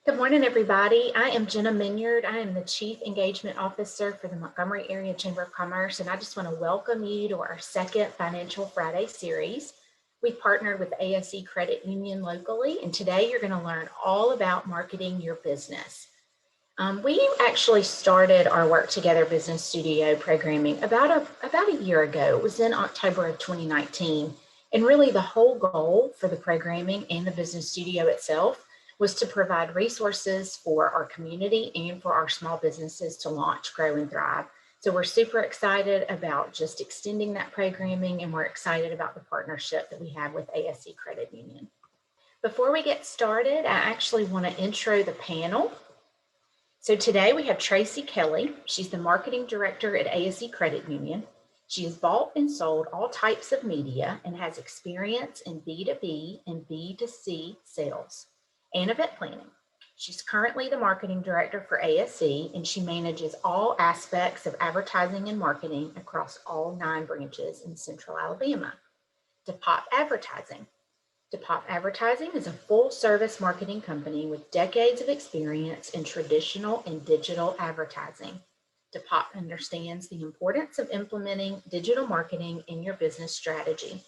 Good morning, everybody. I am Jenna Minyard. I am the Chief Engagement Officer for the Montgomery Area Chamber of Commerce, and I just want to welcome you to our second Financial Friday series. We've partnered with ASE Credit Union locally, and today you're going to learn all about marketing your business. We actually started our Work Together Business Studio programming about a year ago. It was in October of 2019, and really the whole goal for the programming and the business studio itself was to provide resources for our community and for our small businesses to launch, grow, and thrive. So we're super excited about just extending that programming, and we're excited about the partnership that we have with ASE Credit Union. Before we get started, I actually want to intro the panel. So today we have Tracy Kelly. She's the Marketing Director at ASE Credit Union. She has bought and sold all types of media and has experience in B2B and B2C sales and event planning. She's currently the marketing director for ASE, and she manages all aspects of advertising and marketing across all 9 branches in Central Alabama. DePop Advertising. DePop Advertising is a full-service marketing company with decades of experience in traditional and digital advertising. DePop understands the importance of implementing digital marketing in your business strategy.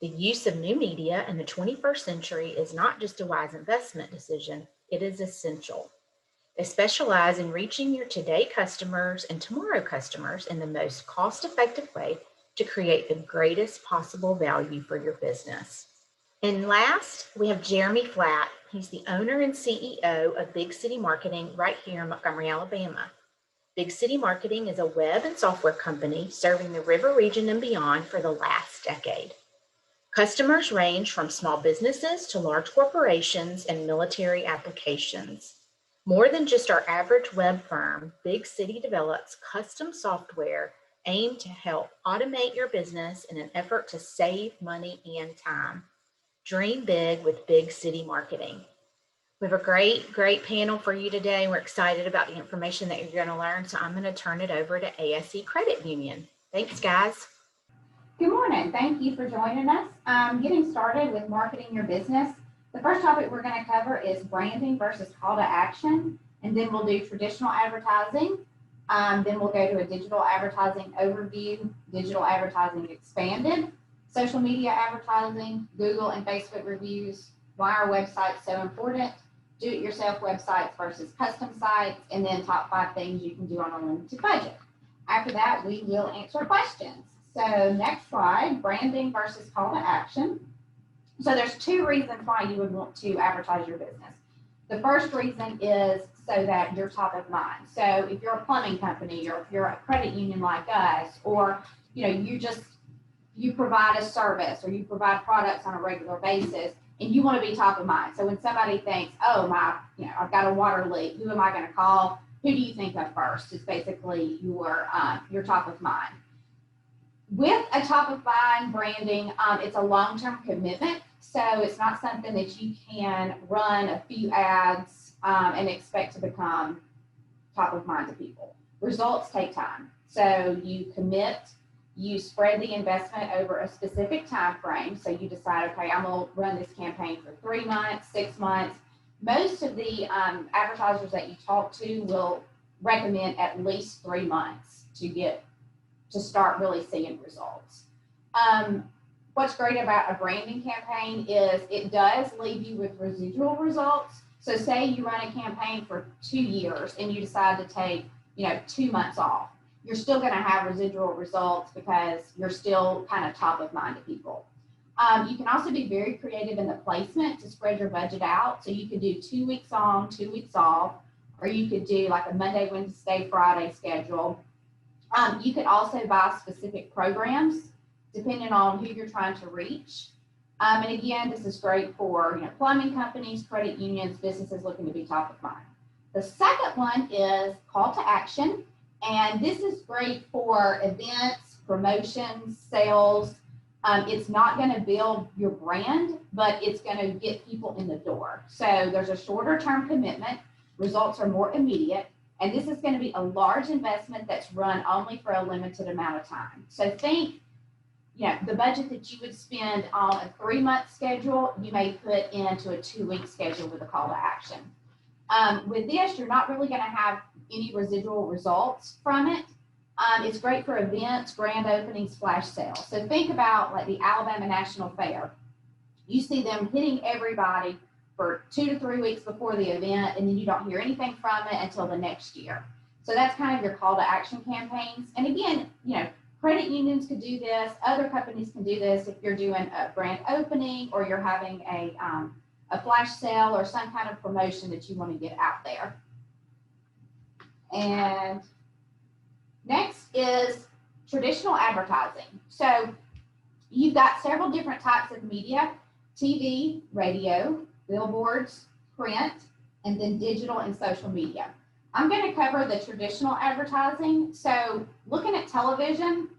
The use of new media in the 21st century is not just a wise investment decision, it is essential. They specialize in reaching your today customers and tomorrow customers in the most cost-effective way to create the greatest possible value for your business. And last, we have Jeremy Flatt. He's the owner and CEO of Big City Marketing right here in Montgomery, Alabama. Big City Marketing is a web and software company serving the river region and beyond for the last decade. Customers range from small businesses to large corporations and military applications. More than just our average web firm, Big City develops custom software aimed to help automate your business in an effort to save money and time. Dream big with Big City Marketing. We have a great panel for you today. We're excited about the information that you're going to learn, so I'm going to turn it over to ASE Credit Union. Thanks, guys. Good morning. Thank you for joining us. Getting started with marketing your business. The first topic we're going to cover is branding versus call to action, and then we'll do traditional advertising. Then we'll go to a digital advertising overview, digital advertising expanded, social media advertising, Google and Facebook reviews, why our website's so important, do-it-yourself websites versus custom sites, and then top 5 things you can do on a limited budget. After that, we will answer questions. So next slide, branding versus call to action. So there's 2 reasons why you would want to advertise your business. The first reason is so that you're top of mind. So if you're a plumbing company, or if you're a credit union like us, or you provide a service, or you provide products on a regular basis, and you want to be top of mind. So when somebody thinks, oh I've got a water leak, who am I going to call? Who do you think of first? It's basically your top of mind. With a top of mind branding, it's a long-term commitment. So it's not something that you can run a few ads and expect to become top of mind to people. Results take time. So you commit, you spread the investment over a specific time frame. So you decide, okay, I'm going to run this campaign for 3 months, 6 months. Most of the advertisers that you talk to will recommend at least 3 months to start really seeing results. What's great about a branding campaign is it does leave you with residual results. So say you run a campaign for 2 years and you decide to take 2 months off. You're still going to have residual results because you're still kind of top of mind to people. You can also be very creative in the placement to spread your budget out. So you could do 2 weeks on, 2 weeks off, or you could do like a Monday, Wednesday, Friday schedule. You could also buy specific programs depending on who you're trying to reach. And again, this is great for plumbing companies, credit unions, businesses looking to be top of mind. The second one is call to action. And this is great for events, promotions, sales. It's not going to build your brand, but it's going to get people in the door. So there's a shorter term commitment. Results are more immediate. And this is going to be a large investment that's run only for a limited amount of time. So think, the budget that you would spend on a 3-month schedule, you may put into a 2-week schedule with a call to action. With this, you're not really going to have any residual results from it. It's great for events, grand openings, flash sales. So think about like the Alabama National Fair. You see them hitting everybody for 2 to 3 weeks before the event, and then you don't hear anything from it until the next year. So that's kind of your call to action campaigns. And again, credit unions could do this. Other companies can do this if you're doing a grand opening or you're having a flash sale or some kind of promotion that you want to get out there. And next is traditional advertising. So you've got several different types of media: TV, radio, billboards, print, and then digital and social media. I'm going to cover the traditional advertising. So looking at television,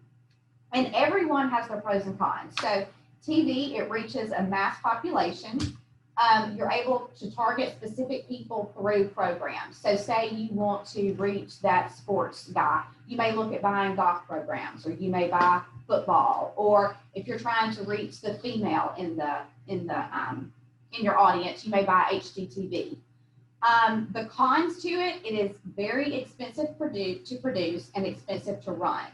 and everyone has their pros and cons. So TV, it reaches a mass population. You're able to target specific people through programs. So say you want to reach that sports guy, you may look at buying golf programs, or you may buy football, or if you're trying to reach the female in your audience, you may buy HGTV. The cons to it, it is very expensive to produce and expensive to run.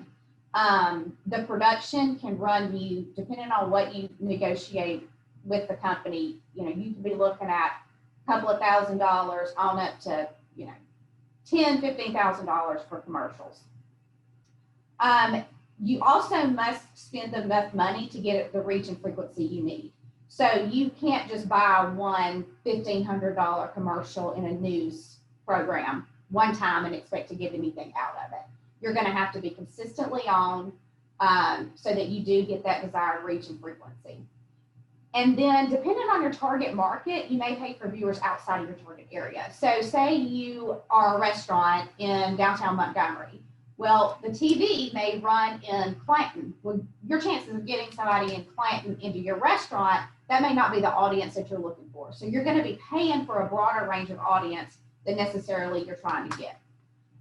The production can run you, depending on what you negotiate with the company, you could be looking at a couple of $1,000s on up to, $10,000, $15,000 for commercials. You also must spend enough money to get the reach and frequency you need. So you can't just buy one $1,500 commercial in a news program one time and expect to get anything out of it. You're going to have to be consistently on so that you do get that desired reach and frequency. And then depending on your target market, you may pay for viewers outside of your target area. So say you are a restaurant in downtown Montgomery. Well, the TV may run in Clanton. Well, your chances of getting somebody in Clanton into your restaurant, that may not be the audience that you're looking for. So you're going to be paying for a broader range of audience than necessarily you're trying to get.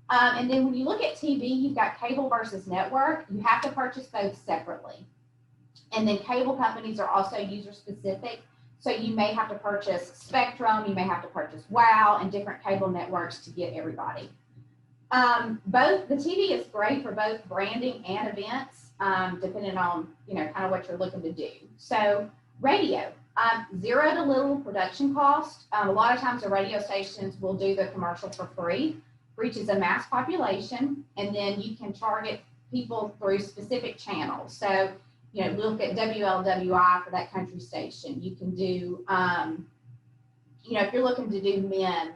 And then when you look at TV, you've got cable versus network. You have to purchase those separately. And then cable companies are also user specific. So you may have to purchase Spectrum, you may have to purchase WOW and different cable networks to get everybody. The TV is great for both branding and events, depending on, kind of what you're looking to do. So radio, zero to little production cost. A lot of times the radio stations will do the commercial for free, reaches a mass population, and then you can target people through specific channels. So, look at WLWI for that country station. You can do, if you're looking to do men,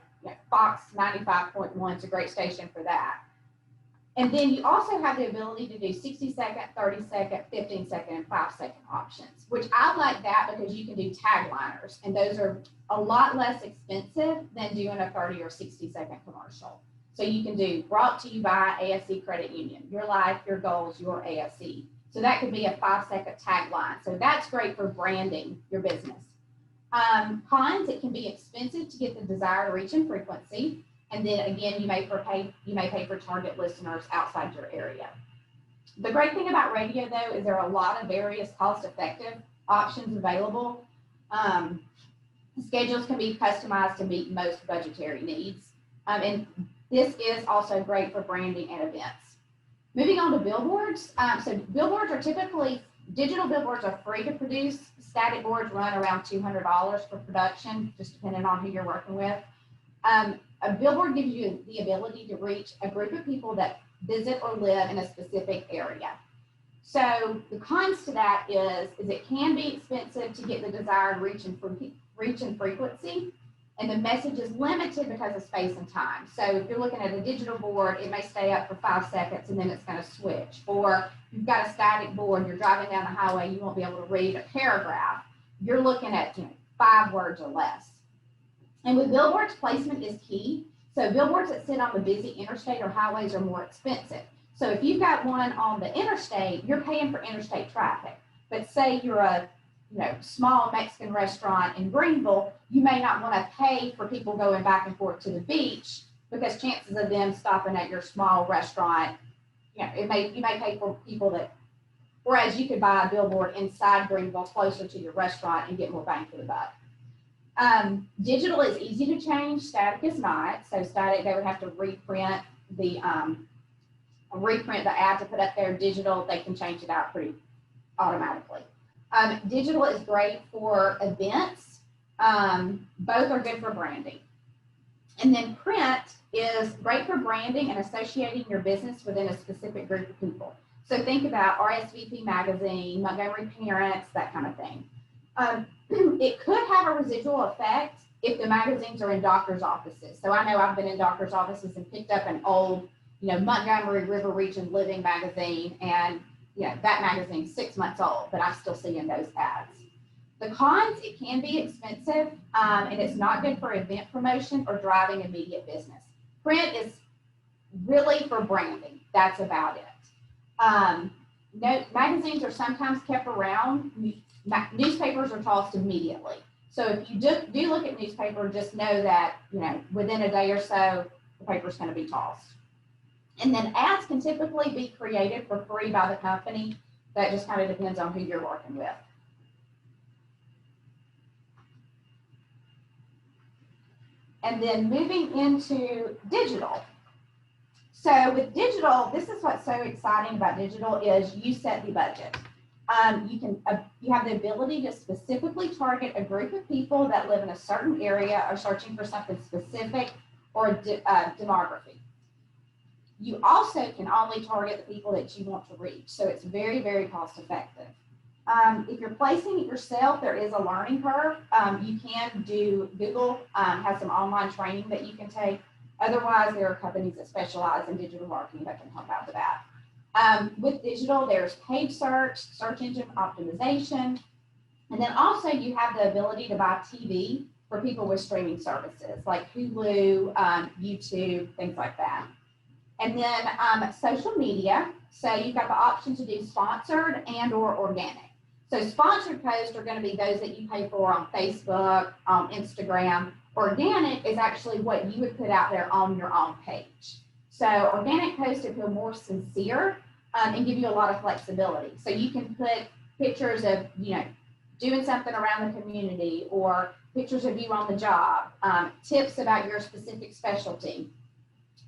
Fox 95.1 is a great station for that. And then you also have the ability to do 60-second, 30-second, 15-second, and 5-second options, which I like that because you can do tagliners, and those are a lot less expensive than doing a 30 or 60-second commercial. So you can do brought to you by ASE Credit Union, your life, your goals, your ASE. So that could be a 5-second tagline. So that's great for branding your business. Cons, it can be expensive to get the desired reach and frequency. And then again, you may pay for target listeners outside your area. The great thing about radio though, is there are a lot of various cost-effective options available. Schedules can be customized to meet most budgetary needs. And this is also great for branding and events. Moving on to billboards. So billboards are typically, digital billboards are free to produce. Static boards run around $200 for production, just depending on who you're working with. A billboard gives you the ability to reach a group of people that visit or live in a specific area. So the cons to that is it can be expensive to get the desired reach and frequency, and the message is limited because of space and time. So if you're looking at a digital board, it may stay up for 5 seconds and then it's going to switch. Or you've got a static board, you're driving down the highway, you won't be able to read a paragraph. You're looking at 5 words or less. And with billboards, placement is key. So billboards that sit on the busy interstate or highways are more expensive. So if you've got one on the interstate, you're paying for interstate traffic. But say you're a small Mexican restaurant in Greenville, you may not want to pay for people going back and forth to the beach because chances of them stopping at your small restaurant, you may pay for people that, whereas you could buy a billboard inside Greenville closer to your restaurant and get more bang for the buck. Digital is easy to change, static is not. So static, they would have to reprint the ad to put up there. Digital, they can change it out pretty automatically. Digital is great for events. Both are good for branding. And then print is great for branding and associating your business within a specific group of people. So think about RSVP Magazine, Montgomery Parents, that kind of thing. It could have a residual effect if the magazines are in doctor's offices. So I know I've been in doctor's offices and picked up an old, Montgomery River Region Living magazine, and that magazine's 6 months old, but I still see in those ads. The cons, it can be expensive, and it's not good for event promotion or driving immediate business. Print is really for branding. That's about it. Magazines are sometimes kept around. Newspapers are tossed immediately. So if you do look at newspaper, just know that, within a day or so, the paper's going to be tossed. And then ads can typically be created for free by the company. That just kind of depends on who you're working with. And then moving into digital. So with digital, this is what's so exciting about digital is you set the budget. You have the ability to specifically target a group of people that live in a certain area or searching for something specific or demography. You also can only target the people that you want to reach. So it's very, very cost effective. If you're placing it yourself, there is a learning curve. You can do, Google has some online training that you can take. Otherwise, there are companies that specialize in digital marketing that can help out with that. With digital, there's paid search engine optimization. And then also you have the ability to buy TV for people with streaming services like Hulu, YouTube, things like that. And then social media. So you've got the option to do sponsored and or organic. So sponsored posts are going to be those that you pay for on Facebook, on Instagram. Organic is actually what you would put out there on your own page. So organic posts feel more sincere and give you a lot of flexibility. So you can put pictures of, doing something around the community or pictures of you on the job, tips about your specific specialty,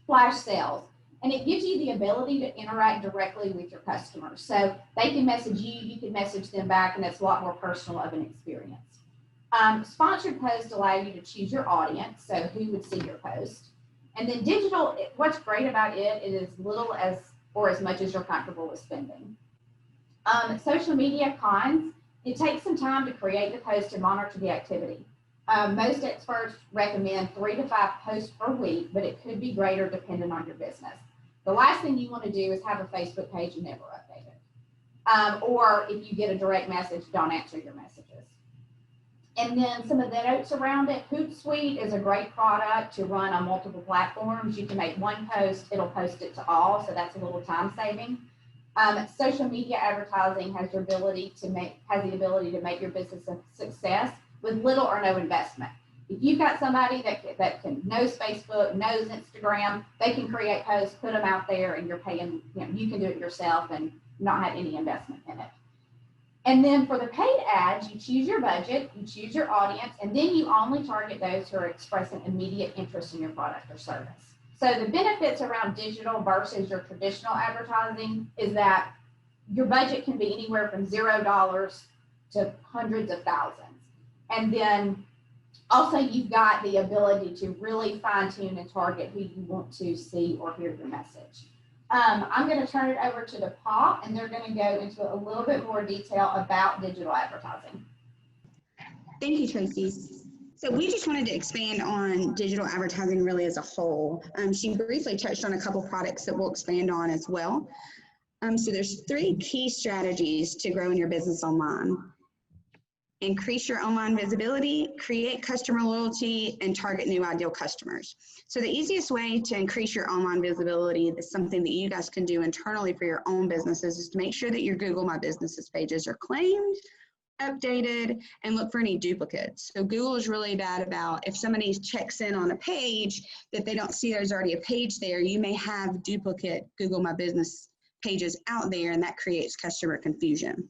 flash sales. And it gives you the ability to interact directly with your customers. So they can message you, you can message them back, and it's a lot more personal of an experience. Sponsored posts allow you to choose your audience, so who would see your post. And then digital, what's great about it is little as or as much as you're comfortable with spending. Social media cons, it takes some time to create the post and monitor the activity. Most experts recommend 3 to 5 posts per week, but it could be greater depending on your business. The last thing you want to do is have a Facebook page and never update it. Or if you get a direct message, don't answer your messages. And then some of the notes around it, Hootsuite is a great product to run on multiple platforms. You can make one post, it'll post it to all, so that's a little time saving. Social media advertising has the ability to make your business a success with little or no investment. If you've got somebody that knows Facebook, knows Instagram, they can create posts, put them out there, and you're paying, you can do it yourself and not have any investment in it. And then for the paid ads, you choose your budget, you choose your audience, and then you only target those who are expressing immediate interest in your product or service. So the benefits around digital versus your traditional advertising is that your budget can be anywhere from $0 to hundreds of thousands. And then also you've got the ability to really fine tune and target who you want to see or hear your message. I'm going to turn it over to the POP, and they're going to go into a little bit more detail about digital advertising. Thank you, Tracy. So we just wanted to expand on digital advertising really as a whole. She briefly touched on a couple products that we'll expand on as well. So there's 3 key strategies to growing your business online. Increase your online visibility, create customer loyalty, and target new ideal customers. So the easiest way to increase your online visibility, is something that you guys can do internally for your own businesses, is to make sure that your Google My Businesses pages are claimed, updated, and look for any duplicates. So Google is really bad about if somebody checks in on a page that they don't see there's already a page there, you may have duplicate Google My Business pages out there, and that creates customer confusion.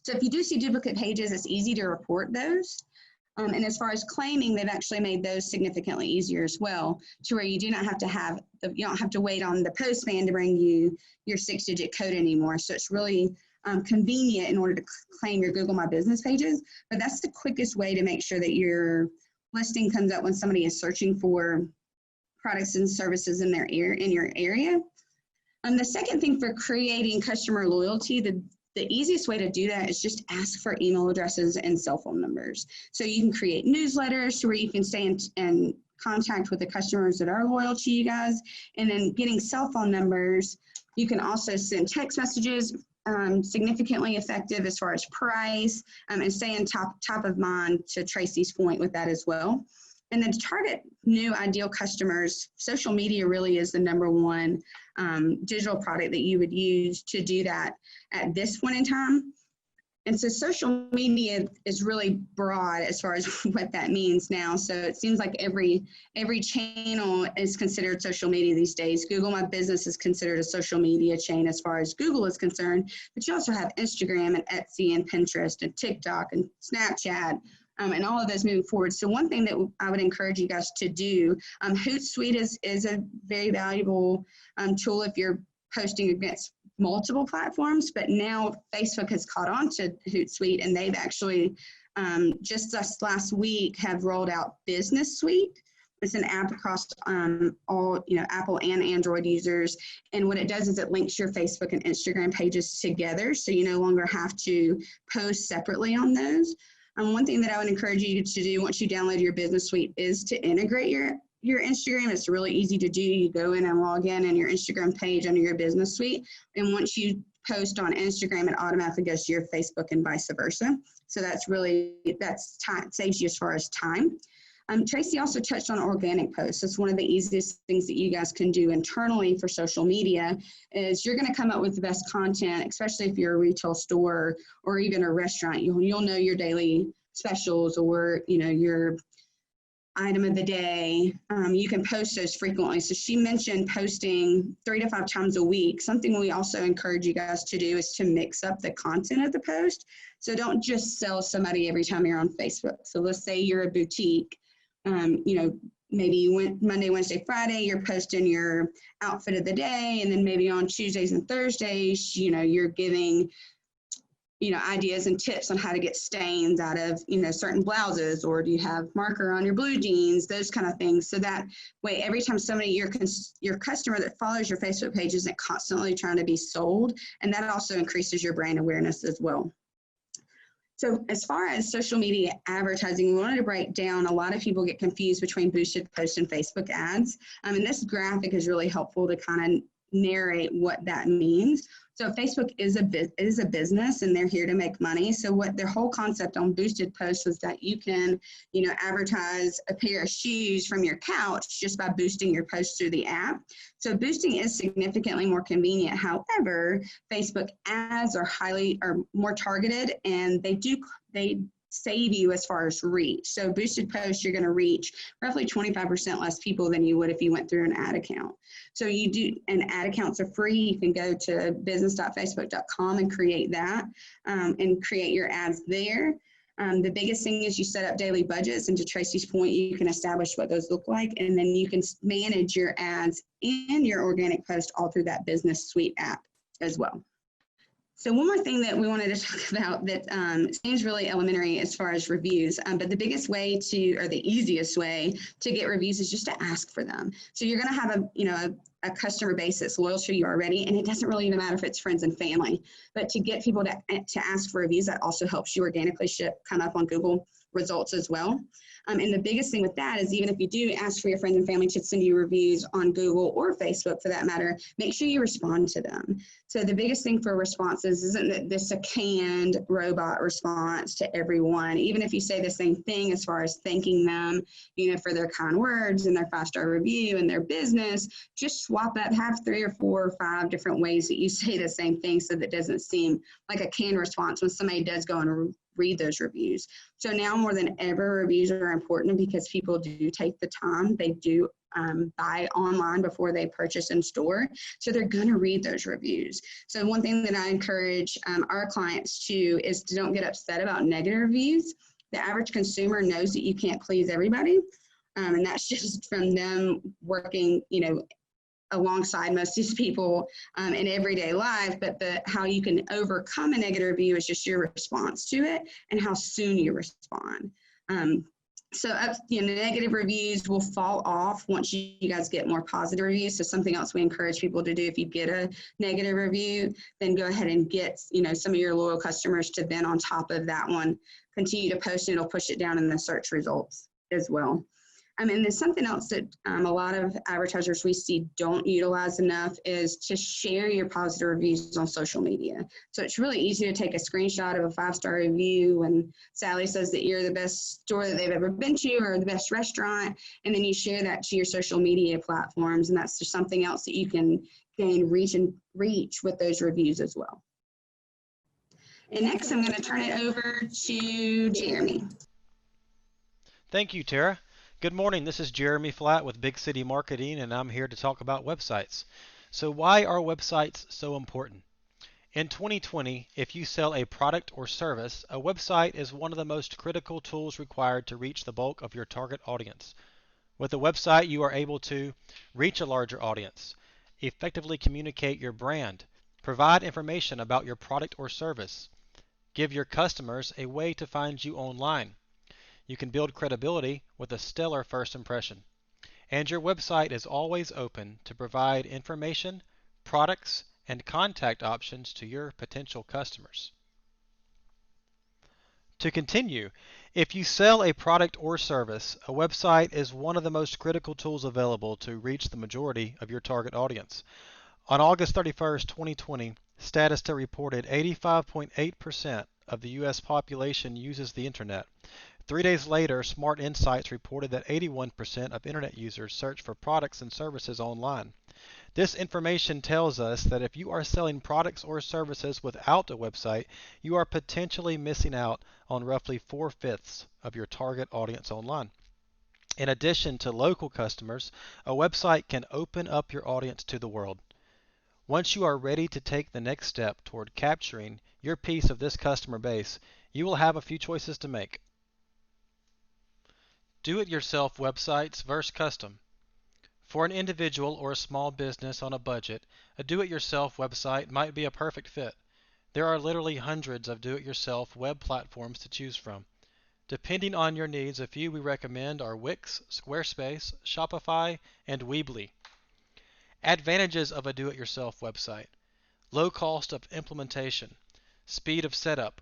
So if you do see duplicate pages, it's easy to report those. And as far as claiming, they've actually made those significantly easier as well, to where you do not have to you don't have to wait on the postman to bring you your 6-digit code anymore. So it's really convenient in order to claim your Google My Business pages. But that's the quickest way to make sure that your listing comes up when somebody is searching for products and services in your area. The second thing for creating customer loyalty, the easiest way to do that is just ask for email addresses and cell phone numbers. So you can create newsletters where you can stay in contact with the customers that are loyal to you guys. And then getting cell phone numbers, you can also send text messages, significantly effective as far as price, and stay on top of mind, to Tracy's point with that as well. And then to target new ideal customers, social media really is the #1 digital product that you would use to do that at this point in time. And so social media is really broad as far as what that means now. So it seems like every channel is considered social media these days. Google My Business is considered a social media chain as far as Google is concerned, but you also have Instagram and Etsy and Pinterest and TikTok and Snapchat, and all of those moving forward. So one thing that I would encourage you guys to do, Hootsuite is a very valuable tool if you're posting against multiple platforms, but now Facebook has caught on to Hootsuite, and they've actually just last week have rolled out Business Suite. It's an app across all Apple and Android users, and what it does is it links your Facebook and Instagram pages together, so you no longer have to post separately on those. One thing that I would encourage you to do once you download your Business Suite is to integrate your Instagram. It's really easy to do. You go in and log in your Instagram page under your Business Suite, and once you post on Instagram, it automatically goes to your Facebook and vice versa. So that's time, saves you as far as time. Tracy also touched on organic posts. It's one of the easiest things that you guys can do internally for social media. Is you're going to come up with the best content, especially if you're a retail store or even a restaurant. You'll know your daily specials or your item of the day. You can post those frequently. So she mentioned posting 3 to 5 times a week. Something we also encourage you guys to do is to mix up the content of the post. So don't just sell somebody every time you're on Facebook. So let's say you're a boutique. Maybe you went Monday, Wednesday, Friday, you're posting your outfit of the day, and then maybe on Tuesdays and Thursdays, you're giving ideas and tips on how to get stains out of, certain blouses, or do you have marker on your blue jeans, those kind of things. So that way, every time somebody, your customer that follows your Facebook page isn't constantly trying to be sold, and that also increases your brand awareness as well. So as far as social media advertising, we wanted to break down, a lot of people get confused between boosted posts and Facebook ads. And this graphic is really helpful to kind of narrate what that means. So Facebook is a business, and they're here to make money. So what their whole concept on boosted posts is that you can, advertise a pair of shoes from your couch just by boosting your post through the app. So boosting is significantly more convenient. However, Facebook ads are more targeted, and they save you as far as reach. So boosted posts, you're going to reach roughly 25% less people than you would if you went through an ad account. So and ad accounts are free. You can go to business.facebook.com and create that and create your ads there. The biggest thing is you set up daily budgets, and to Tracy's point, you can establish what those look like, and then you can manage your ads and your organic post all through that Business Suite app as well. So one more thing that we wanted to talk about that seems really elementary as far as reviews, but the biggest way or the easiest way to get reviews is just to ask for them. So you're going to have a customer base that's loyal to you already, and it doesn't really even matter if it's friends and family, but to get people to ask for reviews, that also helps you organically come up on Google results as well. And the biggest thing with that is, even if you do ask for your friends and family to send you reviews on Google or Facebook for that matter, make sure you respond to them. So the biggest thing for responses isn't this a canned robot response to everyone. Even if you say the same thing as far as thanking them, for their kind words and their 5-star review and their business, just swap up, have 3 or 4 or 5 different ways that you say the same thing, so that it doesn't seem like a canned response when somebody does go and read those reviews. So now more than ever, reviews are important because people do take the time. They do buy online before they purchase in store. So they're going to read those reviews. So one thing that I encourage our clients to is to don't get upset about negative reviews. The average consumer knows that you can't please everybody. And that's just from them working, alongside most of these people in everyday life. But how you can overcome a negative review is just your response to it and how soon you respond. Negative reviews will fall off once you guys get more positive reviews. So something else we encourage people to do, if you get a negative review, then go ahead and get, some of your loyal customers to then on top of that one, continue to post, and it'll push it down in the search results as well. And there's something else that a lot of advertisers we see don't utilize enough is to share your positive reviews on social media. So it's really easy to take a screenshot of a 5-star review and Sally says that you're the best store that they've ever been to or the best restaurant, and then you share that to your social media platforms, and that's just something else that you can gain reach with those reviews as well. And next I'm going to turn it over to Jeremy. Thank you, Tara. Good morning, this is Jeremy Flatt with Big City Marketing, and I'm here to talk about websites. So why are websites so important? In 2020, if you sell a product or service, a website is one of the most critical tools required to reach the bulk of your target audience. With a website, you are able to reach a larger audience, effectively communicate your brand, provide information about your product or service, give your customers a way to find you online. You can build credibility with a stellar first impression. And your website is always open to provide information, products, and contact options to your potential customers. To continue, if you sell a product or service, a website is one of the most critical tools available to reach the majority of your target audience. On August 31st, 2020, Statista reported 85.8% of the U.S. population uses the internet. 3 days later, Smart Insights reported that 81% of internet users search for products and services online. This information tells us that if you are selling products or services without a website, you are potentially missing out on roughly 4/5 of your target audience online. In addition to local customers, a website can open up your audience to the world. Once you are ready to take the next step toward capturing your piece of this customer base, you will have a few choices to make. Do-it-yourself websites versus custom. For an individual or a small business on a budget, a do-it-yourself website might be a perfect fit. There are literally hundreds of do-it-yourself web platforms to choose from. Depending on your needs, a few we recommend are Wix, Squarespace, Shopify, and Weebly. Advantages of a do-it-yourself website: low cost of implementation, speed of setup.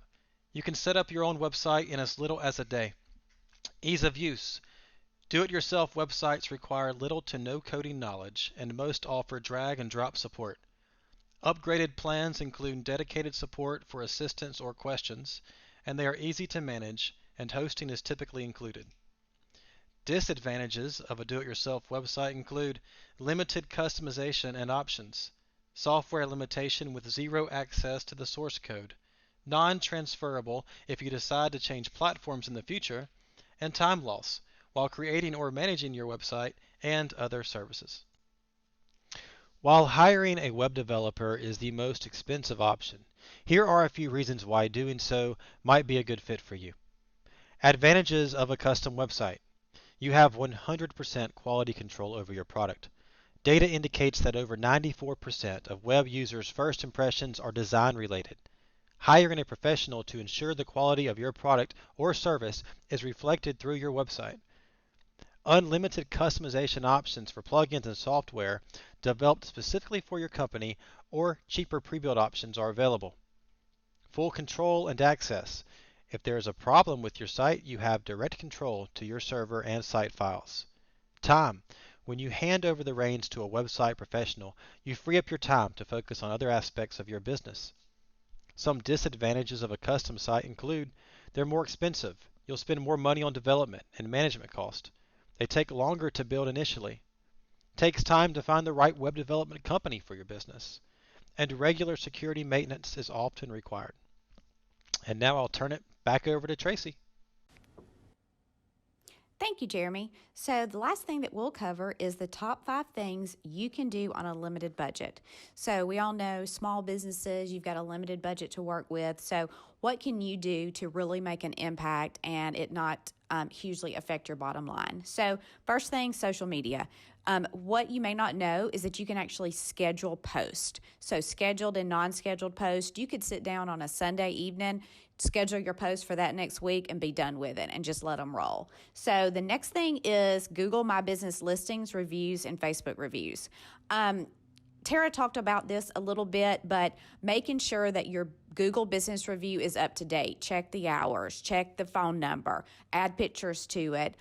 You can set up your own website in as little as a day. Ease of use. Do-it-yourself websites require little to no coding knowledge, and most offer drag and drop support. Upgraded plans include dedicated support for assistance or questions, and they are easy to manage, and hosting is typically included. Disadvantages of a do-it-yourself website include limited customization and options, software limitation with zero access to the source code, non-transferable if you decide to change platforms in the future, and time loss while creating or managing your website and other services. While hiring a web developer is the most expensive option, here are a few reasons why doing so might be a good fit for you. Advantages of a custom website: you have 100% quality control over your product. Data indicates that over 94% of web users' first impressions are design related. Hiring a professional to ensure the quality of your product or service is reflected through your website. Unlimited customization options for plugins and software developed specifically for your company, or cheaper pre-built options are available. Full control and access. If there is a problem with your site, you have direct control to your server and site files. Time. When you hand over the reins to a website professional, you free up your time to focus on other aspects of your business. Some disadvantages of a custom site include they're more expensive. You'll spend more money on development and management cost. They take longer to build initially. It takes time to find the right web development company for your business. And regular security maintenance is often required. And now I'll turn it back over to Tracy. Thank you, Jeremy. So the last thing that we'll cover is the top 5 things you can do on a limited budget. So we all know small businesses, you've got a limited budget to work with. So what can you do to really make an impact and it not hugely affect your bottom line? So first thing, social media. What you may not know is that you can actually schedule posts. So scheduled and non-scheduled posts, you could sit down on a Sunday evening, schedule your post for that next week and be done with it and just let them roll. So the next thing is Google My Business listings, reviews, and Facebook reviews. Tara talked about this a little bit, but making sure that your Google business review is up to date. Check the hours, check the phone number, add pictures to it.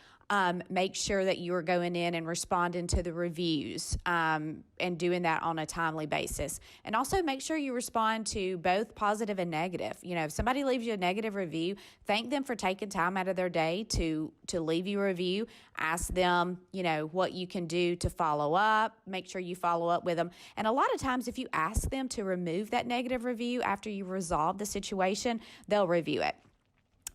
Make sure that you are going in and responding to the reviews and doing that on a timely basis. And also make sure you respond to both positive and negative. You know, if somebody leaves you a negative review, thank them for taking time out of their day to leave you a review. Ask them, you know, what you can do to follow up. Make sure you follow up with them. And a lot of times if you ask them to remove that negative review after you resolve the situation, they'll review it.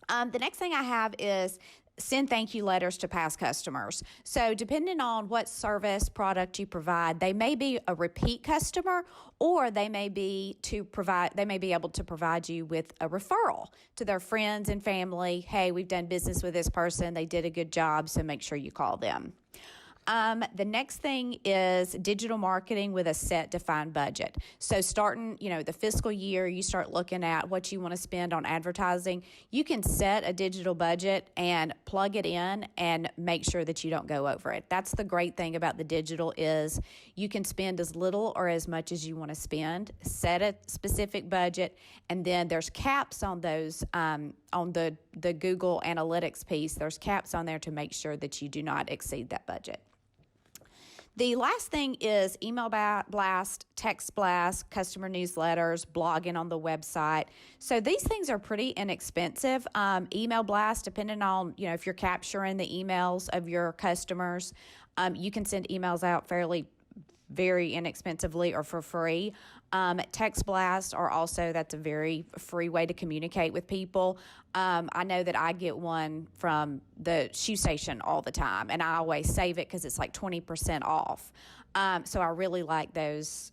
The next thing I have is send thank you letters to past customers. So depending on what service product you provide, they may be a repeat customer or they may be able to provide you with a referral to their friends and family. Hey, we've done business with this person. They did a good job, so make sure you call them. The next thing is digital marketing with a set defined budget. So starting, the fiscal year, you start looking at what you want to spend on advertising. You can set a digital budget and plug it in and make sure that you don't go over it. That's the great thing about the digital is you can spend as little or as much as you want to spend, set a specific budget, and then there's caps on those, on the Google Analytics piece. There's caps on there to make sure that you do not exceed that budget. The last thing is email blast, text blast, customer newsletters, blogging on the website. So these things are pretty inexpensive. Email blast, depending on, if you're capturing the emails of your customers, you can send emails out very inexpensively or for free. Text blasts are also, that's a very free way to communicate with people. I know that I get one from the shoe station all the time, and I always save it because it's like 20% off. So I really like those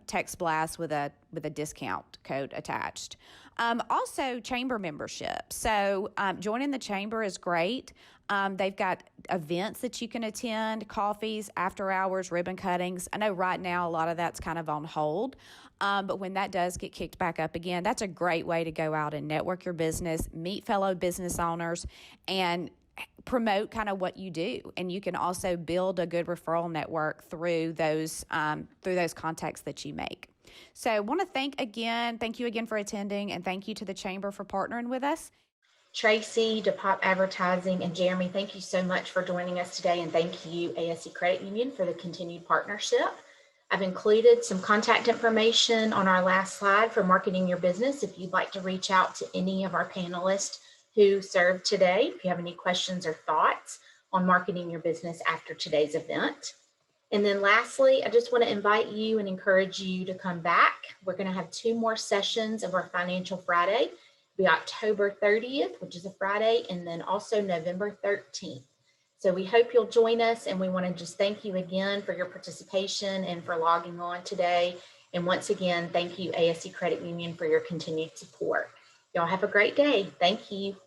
text blasts with a discount code attached. Also, chamber membership. So joining the chamber is great. They've got events that you can attend, coffees, after hours, ribbon cuttings. I know right now a lot of that's kind of on hold, but when that does get kicked back up again, that's a great way to go out and network your business, meet fellow business owners, and promote kind of what you do. And you can also build a good referral network through those contacts that you make. So I want to thank you again for attending, and thank you to the Chamber for partnering with us. Tracy, DePop Advertising, and Jeremy, thank you so much for joining us today, and thank you, ASE Credit Union, for the continued partnership. I've included some contact information on our last slide for marketing your business if you'd like to reach out to any of our panelists who served today, if you have any questions or thoughts on marketing your business after today's event. And then lastly, I just want to invite you and encourage you to come back. We're going to have 2 more sessions of our Financial Friday. Be October 30th, which is a Friday, and then also November 13th. So we hope you'll join us, and we want to just thank you again for your participation and for logging on today. And once again, thank you, ASE Credit Union, for your continued support. Y'all have a great day. Thank you.